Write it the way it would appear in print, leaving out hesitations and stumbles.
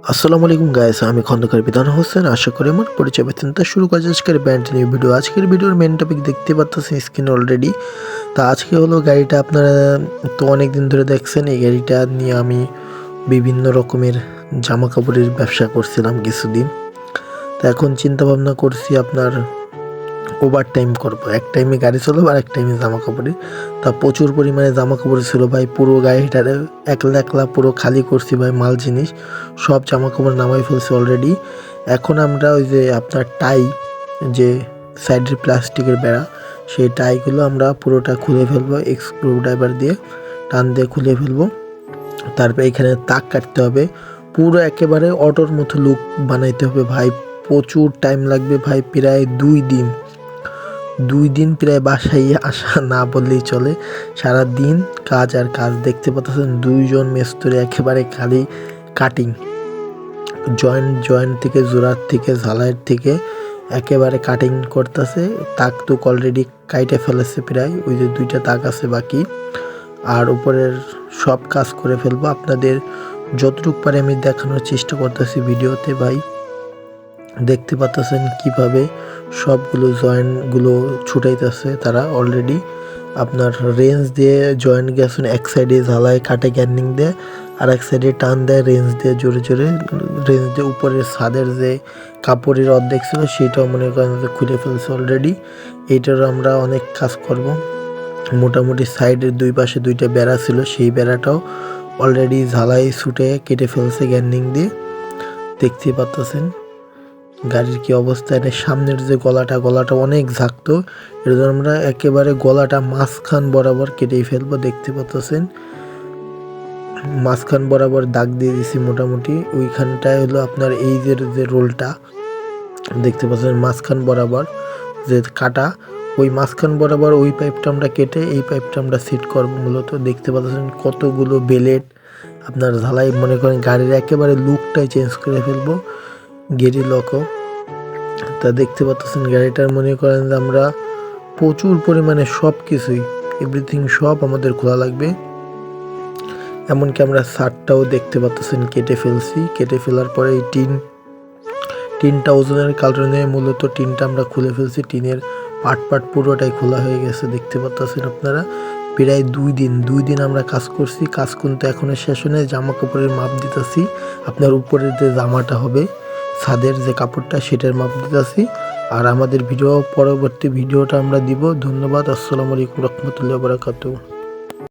আসসালামু আলাইকুম গাইস, আমি খন্দকার বিধান হোসেন। আশা করি আমার পরিচয় পেতেন। তা শুরু করা যাক আজকের ব্যান্ড নিউ ভিডিও। আজকের ভিডিওর মেন টপিক দেখতে পাচ্ছেন স্ক্রিনে অলরেডি। তা আজকে হলো গাড়িটা আপনারা তো অনেক দিন ধরে দেখছেন। এই গাড়িটা নিয়ে আমি বিভিন্ন রকমের জামা কাপড়ের ব্যবসা করছিলাম কিছুদিন। তা এখন চিন্তা ভাবনা করছি আপনার ওভার টাইম করবো। এক টাইমে গাড়ি চলবো আর এক টাইমে জামা কাপড়ে। তা প্রচুর পরিমাণে জামা কাপড় ছিল ভাই, পুরো গাড়িটারে একলা একলা পুরো খালি করছি ভাই। মাল জিনিস সব জামা কাপড় নামাই ফেলছি অলরেডি। এখন আমরা ওই যে আপনার টাই, যে সাইডের প্লাস্টিকের বেড়া, সেই টাইগুলো আমরা পুরোটা খুলে ফেলবো, স্ক্রু ড্রাইভার দিয়ে টান দিয়ে খুলে ফেলবো। তারপরে এখানে তাক কাটতে হবে, পুরো একেবারে অটোর মতো লুক বানাইতে হবে ভাই। প্রচুর টাইম লাগবে ভাই, প্রায় 2 দিন প্রায় বাসায় আসা না বললেই চলে। সারা দিন কাজ আর কাজ। দেখতে পাচ্ছেন 2 জন মিস্ত্রি একেবারে খালি কাটিং, জয়েন্ট থেকে জোড়ার থেকে ঝালাইয়ের থেকে একেবারে কাটিং করতেছে। তাক তো অলরেডি কাইটে ফেলেছে প্রায়, ওই যে 2টা তাক আছে বাকি। আর উপরের সব কাজ করে ফেলবো। আপনাদের যতটুকু পারে আমি দেখানোর চেষ্টা করতেছি ভিডিওতে ভাই। দেখতে পাচ্ছেন কিভাবে সবগুলো জয়েন্টগুলো ছুটাইতেছে তারা অলরেডি। আপনার রেঞ্জ দিয়ে জয়েন্ট গেছেন, এক সাইডে ঝালাই কাটে গ্যান্ডিং দেয়, আর এক সাইডে টান দেয় রেঞ্জ দিয়ে জোরে জোরে। রেঞ্জ দিয়ে উপরের ছাদের যে কাপড়ের অর্ধেক ছিল সেটাও মনে করেন যে খুলে ফেলছে অলরেডি। এইটারও আমরা অনেক কাজ করব। মোটামুটি সাইডের 2 পাশে 2টা বেড়া ছিল, সেই বেড়াটাও অলরেডি ঝালাই ছুটে কেটে ফেলছে গ্যান্ডিং দিয়ে। দেখতেই পাচ্ছেন গাড়ির কি অবস্থা। এটা সামনের যে গলাটা অনেক ঝাঁকতো, এর জন্য আমরা একেবারে গলাটা মাঝখান বরাবর কেটেই ফেলবো। দেখতে পাচ্ছেন মাঝখান বরাবর দাগ দিয়ে দিছি মোটামুটি। ওইখানটায় হলো আপনার এই যে রোলটা দেখতে পাচ্ছেন মাঝখান বরাবর যে কাটা, ওই মাঝখান বরাবর ওই পাইপটা আমরা কেটে এই পাইপটা আমরা সেট করবো মূলত। দেখতে পাচ্ছেন কতগুলো বেলেট আপনার ঝালাই, মনে করেন গাড়ির একেবারে লুকটাই চেঞ্জ করে ফেলবো, গেরি লকও। তা দেখতে পাচ্ছেন গাড়িটার মনে করেন যে আমরা প্রচুর পরিমাণে সব কিছুই এভরিথিং সব আমাদের খোলা লাগবে। এমনকি আমরা ছাদটাও দেখতে পাচ্ছেন কেটে ফেলছি। কেটে ফেলার পরে এই টিনটা ওজনের কারণে মূলত টিনটা আমরা খুলে ফেলছি। টিনের পাট পুরোটাই খোলা হয়ে গেছে। দেখতে পাচ্ছেন আপনারা প্রায় 2 দিন আমরা কাজ করছি। কাজ কিন্তু এখনো শেষ হয় নাই। জামা কাপড়ের মাপ দিতেছি, আপনার উপরের যে জামাটা হবে ছাদের যে কাপড়টা সেটার মাপ দিতেছি। আর আমাদের পরবর্তী ভিডিওটা আমরা দিব। ধন্যবাদ। আসসালামু আলাইকুম রহমতুল্লাহি ওয়া বারাকাতুহু।